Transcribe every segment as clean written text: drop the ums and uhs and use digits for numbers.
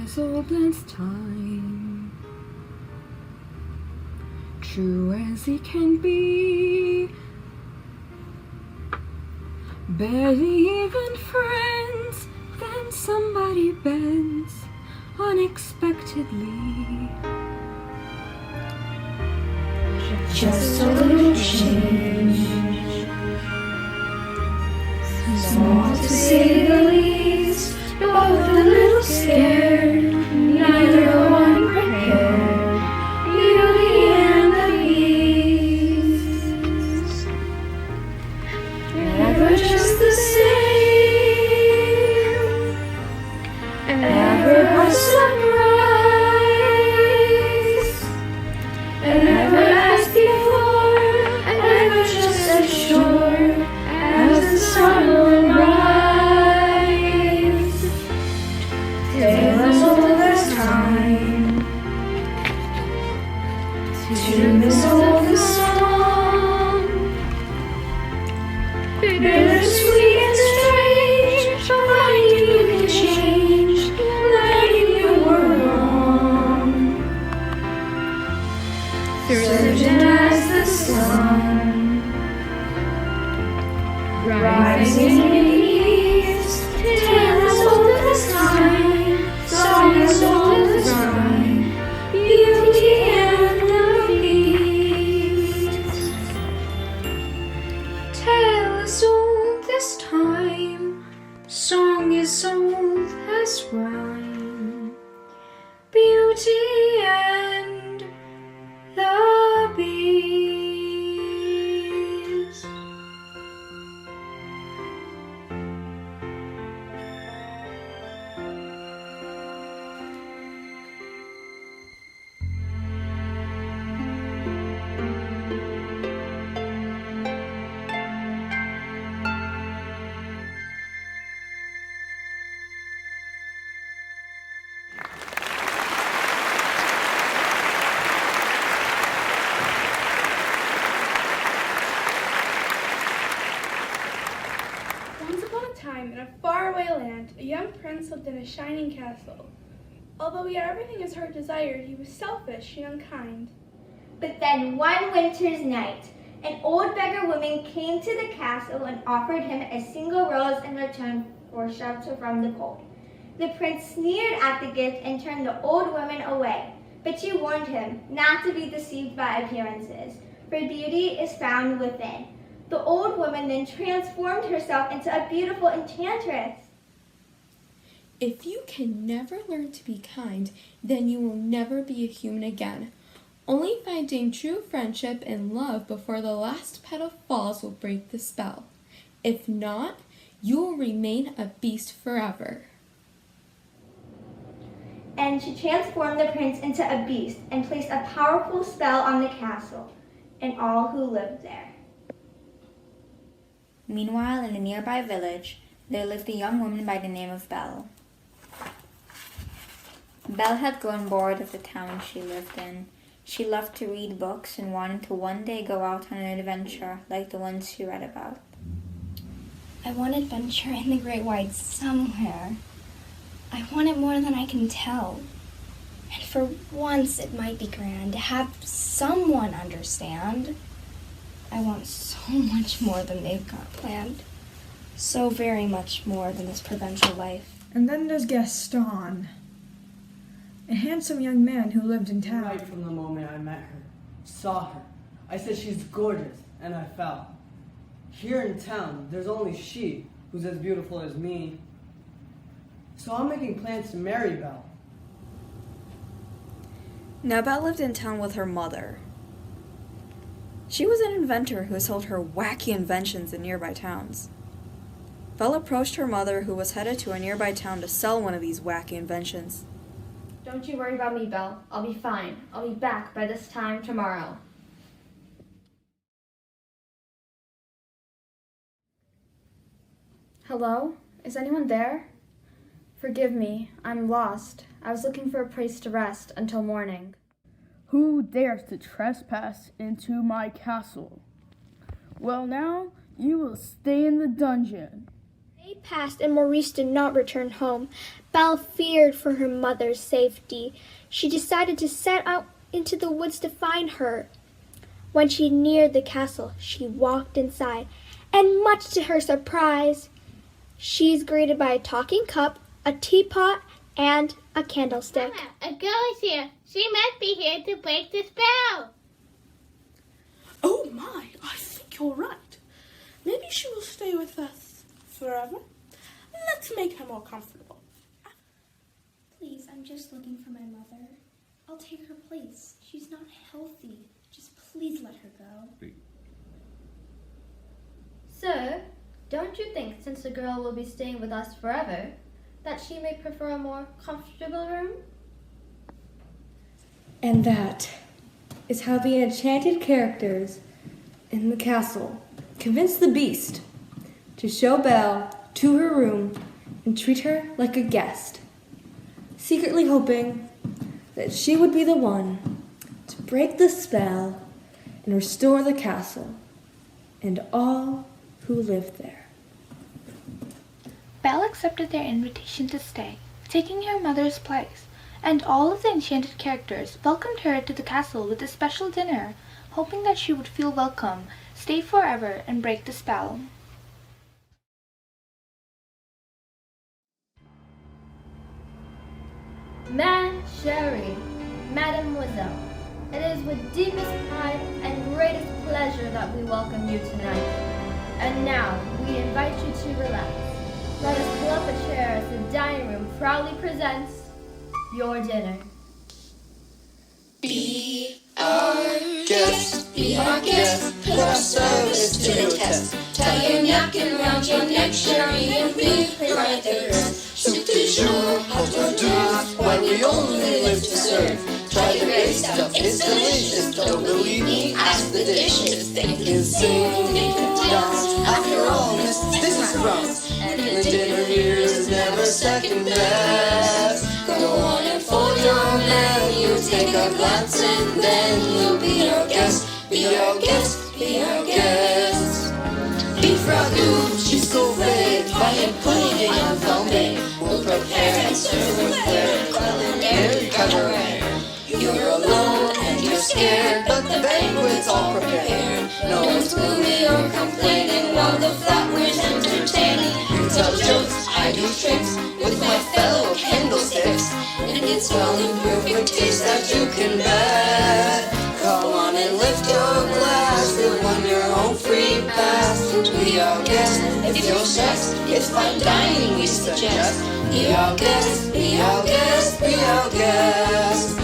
as old as time, true as he can be. Barely even friends, then somebody bends unexpectedly. Just a little change, small to say the least, both a little scared, neither one prepared, Beauty and the Beast. Never just the same, never a surprise, never as before, never just as sure as the sun will rise. Tale as old as time, tune as old as song, bittersweet and strange, finding you can change, letting you were wrong. Surging as the sun, rising in the east, tale as old as time, song as old as rhyme, Beauty and the Beast. Tale as old as time, song as old as rhyme, Beauty and the Beast. Once upon a time, in a faraway land, a young prince lived in a shining castle. Although he had everything his heart desired, he was selfish and unkind. But then one winter's night, an old beggar woman came to the castle and offered him a single rose in return for shelter from the cold. The prince sneered at the gift and turned the old woman away, but she warned him not to be deceived by appearances, for beauty is found within. The old woman then transformed herself into a beautiful enchantress. If you can never learn to be kind, then you will never be a human again. Only finding true friendship and love before the last petal falls will break the spell. If not, you will remain a beast forever. And she transformed the prince into a beast and placed a powerful spell on the castle and all who lived there. Meanwhile, in a nearby village, there lived a young woman by the name of Belle. Belle had grown bored of the town she lived in. She loved to read books and wanted to one day go out on an adventure like the ones she read about. I want adventure in the great wide somewhere. I want it more than I can tell. And for once it might be grand to have someone understand. I want so much more than they've got planned. So very much more than this provincial life. And then there's Gaston, a handsome young man who lived in town. Right from the moment I met her, saw her, I said she's gorgeous, and I fell. Here in town, there's only she who's as beautiful as me. So I'm making plans to marry Belle. Now Belle lived in town with her mother. She was an inventor who sold her wacky inventions in nearby towns. Belle approached her mother, who was headed to a nearby town to sell one of these wacky inventions. Don't you worry about me, Belle. I'll be fine. I'll be back by this time tomorrow. Hello? Is anyone there? Forgive me, I'm lost. I was looking for a place to rest until morning. Who dares to trespass into my castle? Well, now you will stay in the dungeon. They week passed and Maurice did not return home. Belle feared for her mother's safety. She decided to set out into the woods to find her. When she neared the castle, she walked inside, and much to her surprise, she is greeted by a talking cup, a teapot, and a candlestick. Mama, a girl is here. She must be here to break the spell. Oh my, I think you're right. Maybe she will stay with us forever. Let's make her more comfortable. Please, I'm just looking for my mother. I'll take her place. She's not healthy. Just please let her go. Sir, don't you think, since the girl will be staying with us forever, that she may prefer a more comfortable room? And that is how the enchanted characters in the castle convinced the beast to show Belle to her room and treat her like a guest, secretly hoping that she would be the one to break the spell and restore the castle and all who lived there. Belle accepted their invitation to stay, taking her mother's place, and all of the enchanted characters welcomed her to the castle with a special dinner, hoping that she would feel welcome, stay forever, and break the spell. Ma Chérie, Mademoiselle, it is with deepest pride and greatest pleasure that we welcome you tonight. And now, we invite you to relax. Let us pull up a chair as the dining room proudly presents your dinner. Be our guest, put our service to the test. Tie your napkin around your neck, Sherry, and we right the rest. Soup du jour, hot hors d'oeuvres, why we only live to serve. Try the great stuff, it's delicious, don't believe me, ask the dishes. They can sing, they can dance, after all, this is France. And the dinner here is never second best. Go on and fold your menu, take a glance and then you'll be our guest. Be our guest, be our guest. Beef ragout, cheese soufflé, Italian pudding and flambé. We'll prepare and serve with their culinary cabaret. You're alone and you're scared, but the banquet's all prepared. No one's gloomy or complaining while the flatware's entertaining. You tell jokes, I do tricks with my fellow candlesticks, and it's all in perfect taste that you can bet. Come on and lift your glass, we'll win your home free pass. Be our guest, if you're stressed, it's fine dining we suggest. Be our guest, be our guest, be our guest.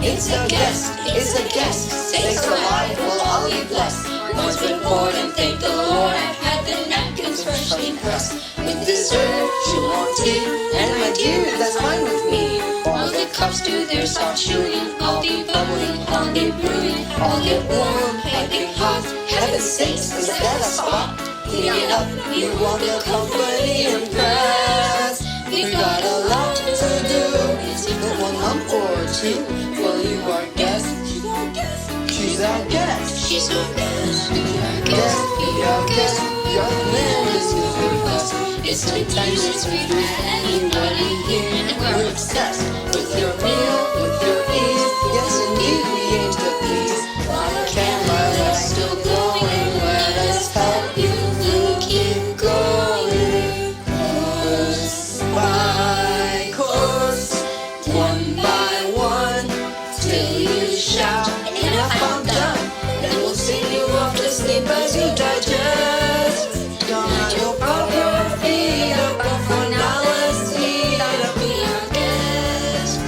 It's a guest, steaks alive, we'll all be blessed. One's been poured and thank the Lord, I've had the napkins freshly pressed. With dessert, you want tea, and my dear, that's fine with me. All the cups do their soft chewing, I'll be bubbling, I'll be brewing, I'll get warm, piping hot. Heaven's sakes, is that a spot? Clean it up, you want the company impressed. We've got a lot to do, it's either 1 month or 2. Well, you are guest, she's our guest, she's our guest. Be our guest, be our guest, young man, this is with us. It's 10 times since we've had anybody here, and we're obsessed with your meal, with your ease. Yes, indeed, we aim to please. While the camera is still going, let us help you keep going. Course by course, one by one, till you shout, enough, I'm done. Then we'll sing you off to sleep as you digest. Don't have your proper feet up, but for now let's eat up. Be our guest,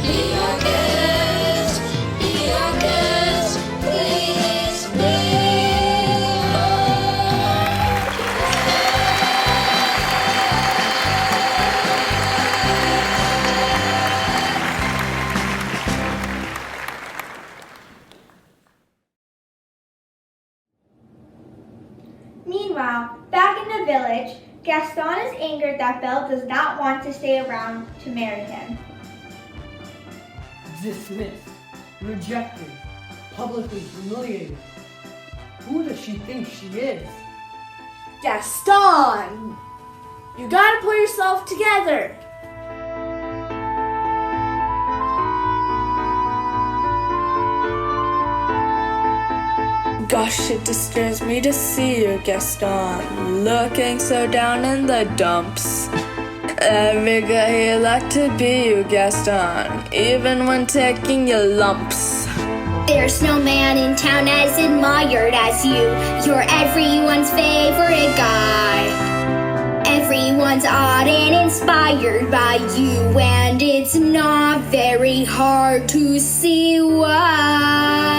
be our guest, be our guest, please be our guest. Meanwhile, back in the village, Gaston is angered that Belle does not want to stay around to marry him. Dismissed, rejected, publicly humiliated. Who does she think she is? Gaston! You gotta pull yourself together. Gosh, it disturbs me to see you, Gaston, looking so down in the dumps. Every guy here like to be you, Gaston, even when taking your lumps. There's no man in town as admired as you. You're everyone's favorite guy. Everyone's awed and inspired by you, and it's not very hard to see why.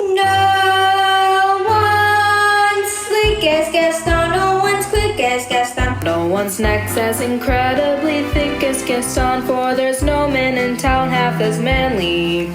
No one's slick as Gaston, no one's quick as Gaston. No one's neck's as incredibly thick as Gaston, for there's no man in town half as manly.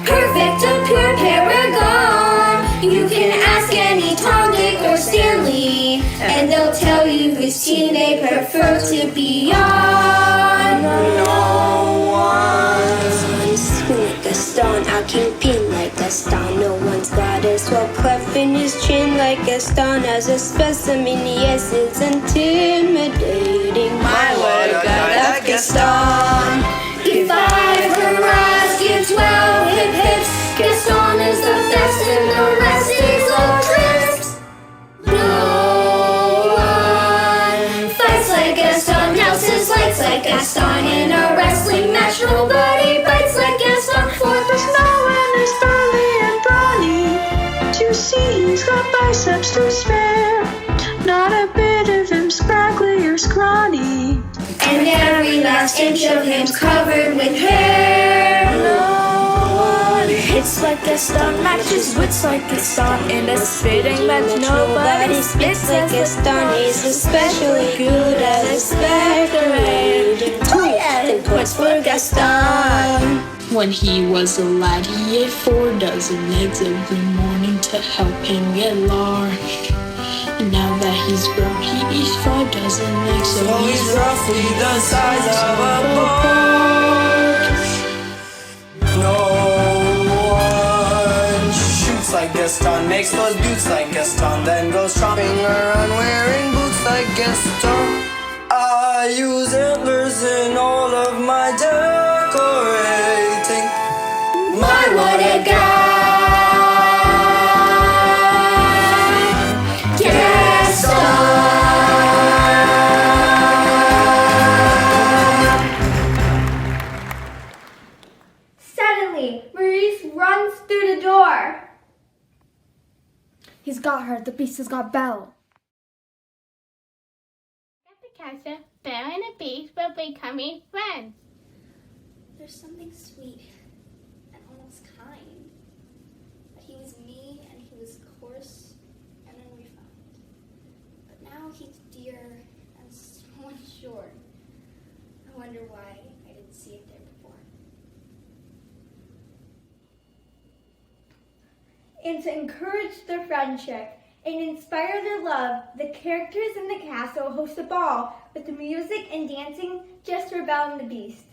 Perfect, a pure paragon. You can ask any Tom, Dick, or Stanley, and they'll tell you whose team they prefer to be on. No one's like Gaston, out kingpin like Gaston. No one's got a swell cleft in his chin like Gaston. As a specimen, yes, it's intimidating. My word, God, Gaston. Give 5 hurrahs, give 12 hip hips. Gaston is the best and the rest is all trips. No one fights like Gaston, houses lights like Gaston. In a wrestling match, nobody bites like Gaston. For there's no one as burly and brawny to see he's got biceps to spare. Not a bit of him scraggly or scrawny, and every last inch of him's covered with hair. No one hits like Gaston, matches wits like Gaston. In a spitting match, nobody spits like Gaston. He's especially good at expectorating. And points for Gaston. When he was a lad, he ate 4 dozen eggs every morning to help him get large. And now that he's grown, he eats 5 dozen eggs, so he's roughly the size of a porch. No one shoots like Gaston, makes those boots like Gaston, then goes tromping around wearing boots like Gaston. I use antlers in all of my decorating. My, what a guy! Suddenly, Maurice runs through the door. He's got her. The beast has got Belle. Aptakisic, Belle and the Beast will be becoming friends. There's something sweet and almost kind. But he was mean and he was coarse and unrefined. But now he's dear and so unsure. I wonder why I didn't see it there before. And to encourage their friendship and inspire their love, the characters in the castle host a ball with the music and dancing just for Belle and the Beast.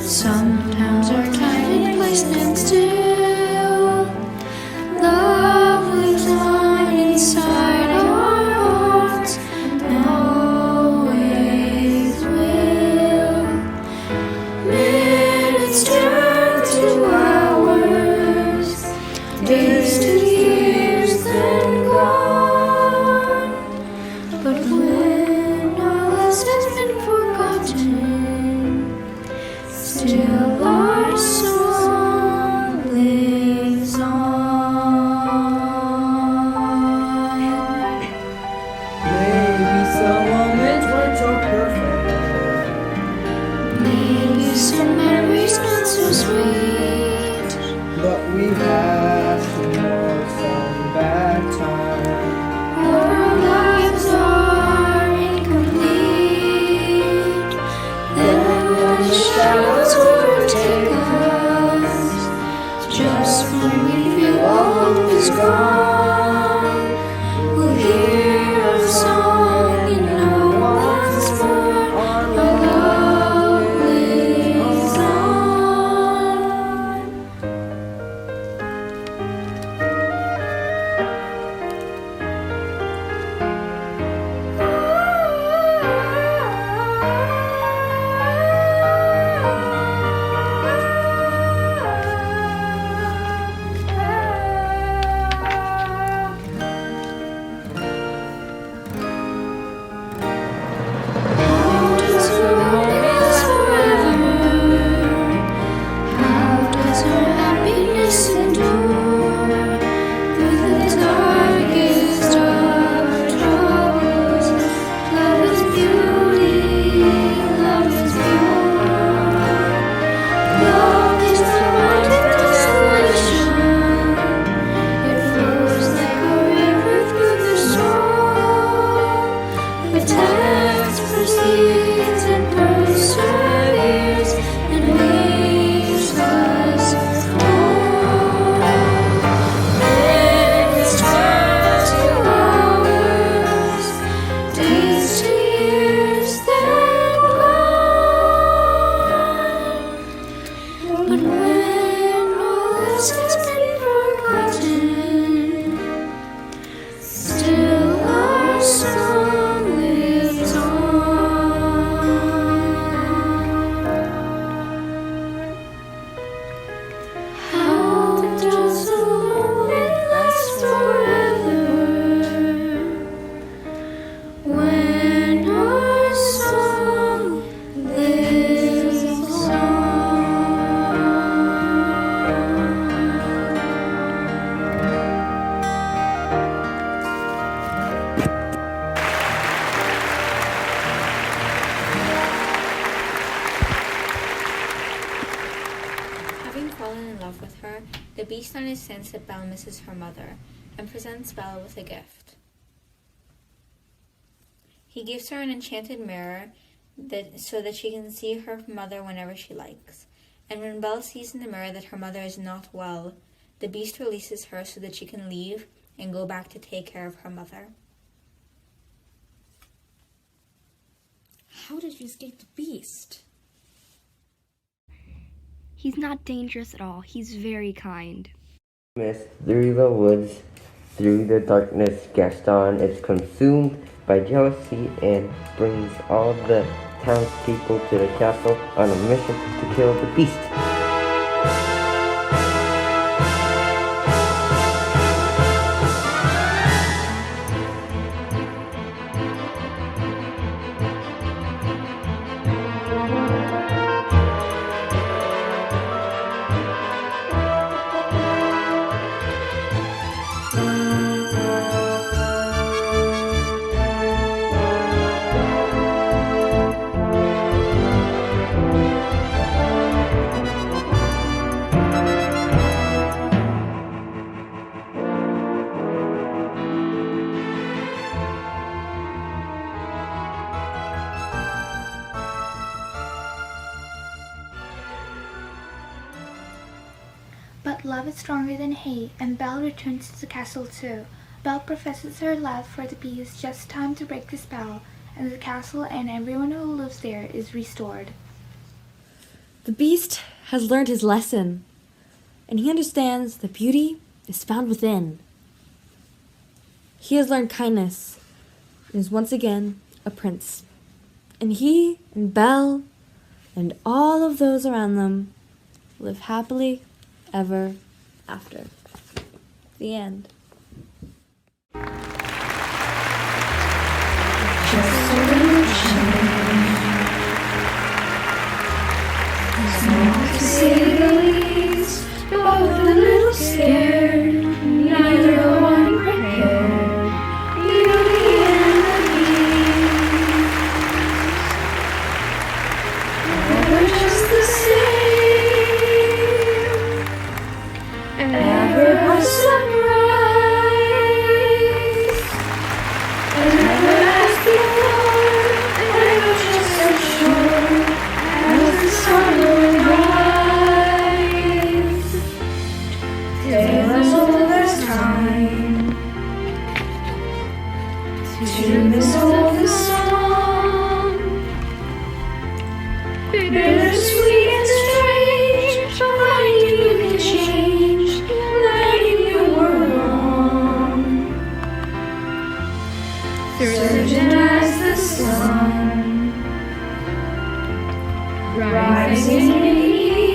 Sometimes our time place stands still. Love lives on inside our hearts and always will. Minutes turn to hours, days to years, then gone. But when all else has been forgotten, still our The beast understands that Belle misses her mother and presents Belle with a gift. He gives her an enchanted mirror so that she can see her mother whenever she likes. And when Belle sees in the mirror that her mother is not well, the beast releases her so that she can leave and go back to take care of her mother. How did you escape the beast? He's not dangerous at all. He's very kind. Mist through the woods, through the darkness, Gaston is consumed by jealousy and brings all the townspeople to the castle on a mission to kill the beast. But love is stronger than hate, and Belle returns to the castle too. Belle professes her love for the beast just time to break the spell, and the castle and everyone who lives there is restored. The beast has learned his lesson, and he understands that beauty is found within. He has learned kindness and is once again a prince. And he and Belle and all of those around them live happily ever after. The end. Just a little change. Small to say the least, both a little scared, neither one prepared. Beauty and the Beast, never just the same. Ever a surprise, never as before, ever just as sure as the sun will rise. Tale as old as time, tune as old as song, bittersweet and strange, finding you can change, letting you were wrong. Certain as the sun, rising in the east.